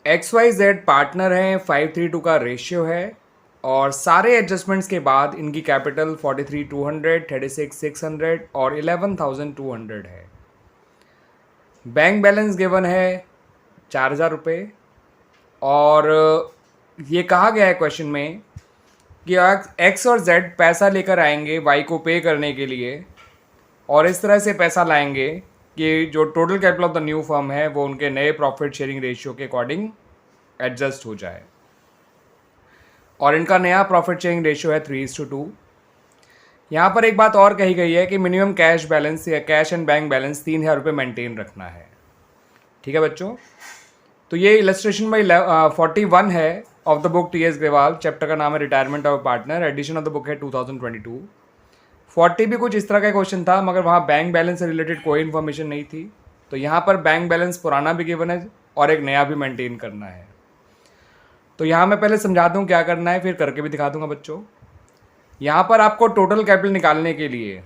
XYZ partner हैं, 5:3 का ratio है और सारे एडजस्टमेंट्स के बाद इनकी कैपिटल 43,200, 36,600 और 11,200 है। बैंक बैलेंस गिवन है 4,000 रुपये और ये कहा गया है क्वेश्चन में कि एक्स और जेड पैसा लेकर आएंगे वाई को पे करने के लिए और इस तरह से पैसा लाएंगे कि जो total capital of the new firm है वो उनके नए प्रॉफिट शेयरिंग रेशियो के अकॉर्डिंग एडजस्ट हो जाए। और इनका नया प्रॉफिट शेयरिंग रेशियो है 3:2। यहाँ पर एक बात और कही गई है कि मिनिमम कैश बैलेंस या कैश एंड बैंक बैलेंस 3,000 रुपये मेंटेन रखना है। ठीक है बच्चों, तो ये इलस्ट्रेशन बाई 41 है of the book T S Grewal. Chapter का नाम है retirement of partner. Edition of the book है 2022। 40 भी कुछ इस तरह का क्वेश्चन था मगर वहाँ बैंक बैलेंस से रिलेटेड कोई इन्फॉर्मेशन नहीं थी, तो यहाँ पर बैंक बैलेंस पुराना भी गिवन है और एक नया भी मेंटेन करना है। तो यहाँ मैं पहले समझा दूँ क्या करना है, फिर करके भी दिखा दूँगा बच्चों। यहाँ पर आपको टोटल कैपिटल निकालने के लिए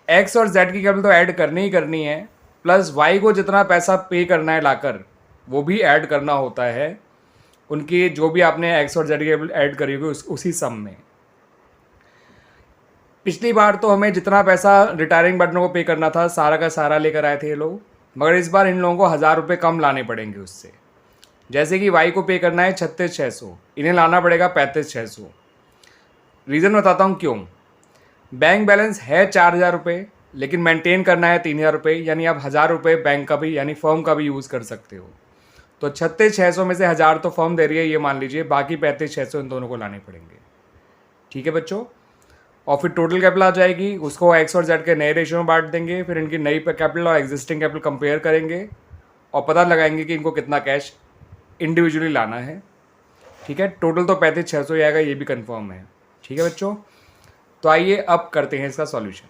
एक्स और जेड की कैपिटल तो ऐड करनी ही करनी है, प्लस वाई को जितना पैसा पे करना है लाकर वो भी ऐड करना होता है उनकी जो भी आपने एक्स और जेड की कैपिटल ऐड करी होगी उसी सम में। पिछली बार तो हमें जितना पैसा रिटायरिंग पार्टनर को पे करना था सारा का सारा लेकर आए थे ये लोग, मगर इस बार इन लोगों को 1,000 रुपये कम लाने पड़ेंगे उससे। जैसे कि वाई को पे करना है 36,600, इन्हें लाना पड़ेगा 35,600। रीज़न बताता हूँ क्यों। बैंक बैलेंस है 4,000 रुपये लेकिन मेंटेन करना है 3,000 रुपये, यानी आप 1,000 रुपये बैंक का भी यानी फर्म का भी यूज़ कर सकते हो। तो 36,600 में से 1,000 तो फर्म दे रही है ये मान लीजिए, बाकी 35,600 इन दोनों को लाने पड़ेंगे। ठीक है बच्चों, और फिर टोटल कैपिटल आ जाएगी, उसको एक्स और जेड के नए रेशियो में बांट देंगे, फिर इनकी नई कैपिटल और एग्जिस्टिंग कैपिटल कंपेयर करेंगे और पता लगाएंगे कि इनको कितना कैश इंडिविजुअली लाना है। ठीक है, टोटल तो 35,600 ही आएगा, ये भी कंफर्म है। ठीक है बच्चों, तो आइए अब करते हैं इसका solution.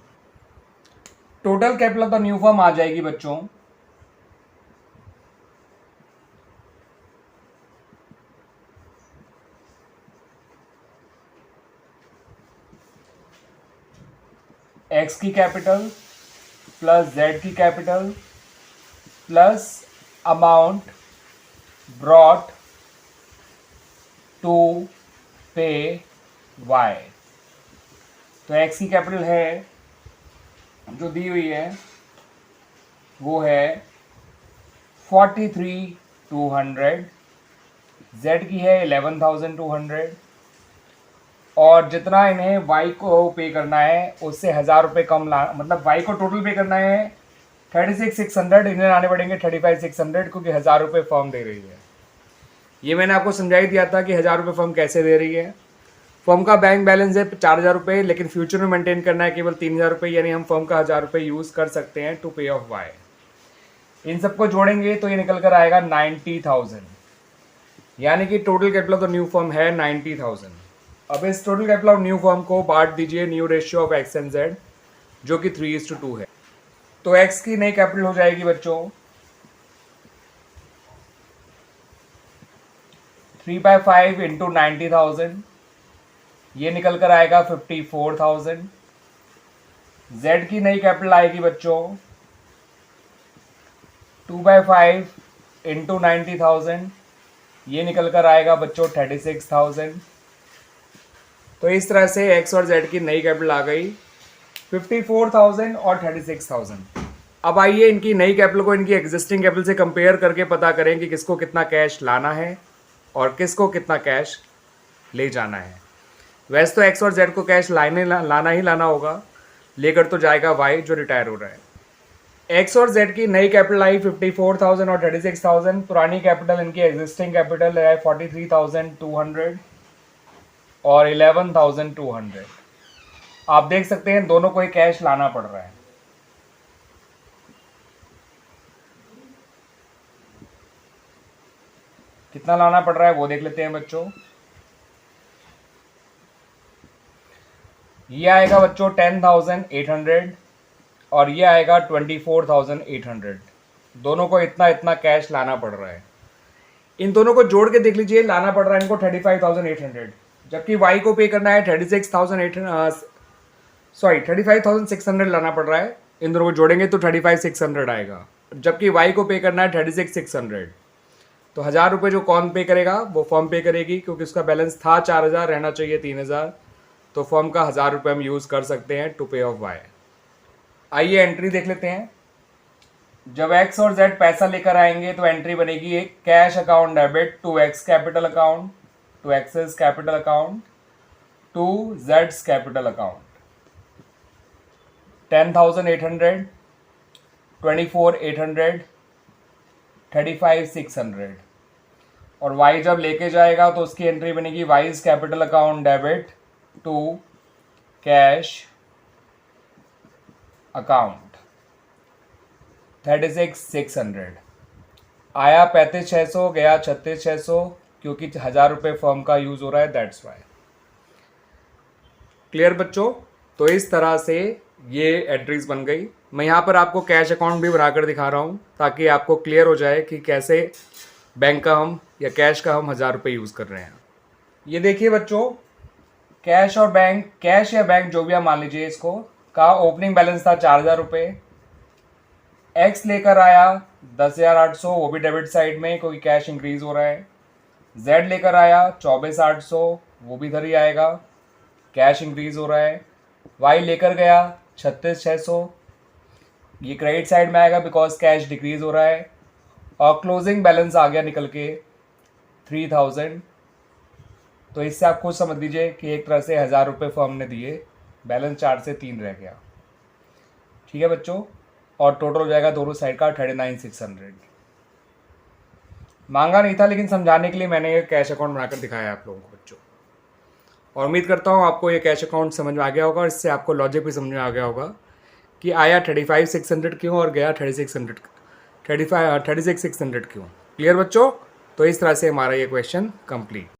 Total capital of the new firm आ जाएगी बच्चों एक्स की कैपिटल प्लस जेड की capital plus amount brought to pay Y. तो एक्स की कैपिटल है जो दी हुई है वो है 43,200, जेड की है 11,200 और जितना इन्हें वाई को पे करना है उससे 1,000 रुपये कम मतलब वाई को टोटल पे करना है 36,600, इन्हें लाने पड़ेंगे 35,600 क्योंकि 1,000 रुपये फर्म दे रही है। ये मैंने आपको समझा ही दिया था कि 1,000 रुपये फर्म कैसे दे रही है। फर्म का बैंक बैलेंस है 4,000 रुपये लेकिन फ्यूचर में मेंटेन करना है केवल 3,000 रुपये, यानी हम फर्म का 1,000 रुपये यूज़ कर सकते हैं टू पे ऑफ वाई। इन सबको जोड़ेंगे तो ये निकल कर आएगा 90,000, यानी कि total capital of the new firm है 90,000। अब इस total capital of new firm को बांट दीजिए new ratio of x and Z जो कि 3:2 है। तो एक्स की नई कैपिटल हो जाएगी बच्चों 3/5 इंटू 90,000, ये निकल कर आएगा 54,000। जेड की नई कैपिटल आएगी बच्चों 2/5 इंटू 90,000, ये निकल कर आएगा बच्चों 36,000। तो इस तरह से एक्स और जेड की नई कैपिटल आ गई 54,000 और 36,000। अब आइए इनकी नई कैपिटल को इनकी एग्जिस्टिंग कैपिटल से कंपेयर करके पता करें कि किसको कितना कैश लाना है और किसको कितना कैश ले जाना है। वैसे तो एक्स और जेड को कैश लाना ही लाना होगा, लेकर तो जाएगा वाई जो रिटायर हो रहा है। एक्स और जेड की नई कैपिटल आई 54,000 और 36,000, पुरानी कैपिटल इनकी एग्जिस्टिंग कैपिटल है 43,200 और 11,200। आप देख सकते हैं दोनों को ही कैश लाना पड़ रहा है। कितना लाना पड़ रहा है वो देख लेते हैं बच्चों। ये आएगा बच्चों 10,800 और ये आएगा 24,800। दोनों को इतना इतना कैश लाना पड़ रहा है। इन दोनों को जोड़ के देख लीजिए, लाना पड़ रहा है इनको 35,800, जबकि वाई को पे करना है 35,600 लाना पड़ रहा है। इन दोनों को जोड़ेंगे तो 35,600 आएगा, जबकि वाई को पे करना है 36,600। तो 1000 रुपये जो कौन पे करेगा वो फर्म पे करेगी, क्योंकि उसका बैलेंस था 4000, रहना चाहिए 3000, तो फर्म का 1000 रुपये हम यूज़ कर सकते हैं टू पे ऑफ वाई। आइए एंट्री देख लेते हैं। जब एक्स और जेड पैसा लेकर आएंगे तो एंट्री बनेगी एक cash account debit to X capital account, to X's capital account, to जेड्स कैपिटल अकाउंट। 10,800, 24,800, 35,600। और वाई जब लेके जाएगा तो उसकी एंट्री बनेगी Y's capital account debit to cash account 36,600। आया 35,600, गया 36,600, क्योंकि 1000 रुपये फर्म का यूज़ हो रहा है, दैट्स वाई। क्लियर बच्चों? तो इस तरह से ये एंट्रीज बन गई। मैं यहाँ पर आपको कैश अकाउंट भी बनाकर दिखा रहा हूँ ताकि आपको क्लियर हो जाए कि कैसे बैंक का हम या कैश का हम 1000 रुपये यूज़ कर रहे हैं। ये देखिए बच्चों, कैश और बैंक, कैश या बैंक जो भी आप मान लीजिए इसको, का ओपनिंग बैलेंस था 4000 रुपये। एक्स लेकर आया 10,800, वो भी डेबिट साइड में क्योंकि कैश इंक्रीज हो रहा है। जेड लेकर आया 24,800, वो भी इधर ही आएगा, कैश इंक्रीज हो रहा है। वाई लेकर गया 36,600, ये क्रेडिट साइड में आएगा बिकॉज कैश डिक्रीज हो रहा है। और क्लोजिंग बैलेंस आ गया निकल के 3000। तो इससे आप खुद समझ लीजिए कि एक तरह से 1000 रुपये फर्म ने दिए, बैलेंस 4 से 3 रह गया। ठीक है बच्चों? और टोटल हो जाएगा दोनों साइड का 39,600। मांगा नहीं था लेकिन समझाने के लिए मैंने ये कैश अकाउंट बनाकर दिखाया आप लोगों को बच्चों। और उम्मीद करता हूँ आपको ये कैश अकाउंट समझ में आ गया होगा और इससे आपको लॉजिक भी समझ में आ गया होगा कि आया 35,600 क्यों और गया 36,600 क्यों। क्लियर बच्चों? तो इस तरह से हमारा ये क्वेश्चन कंप्लीट।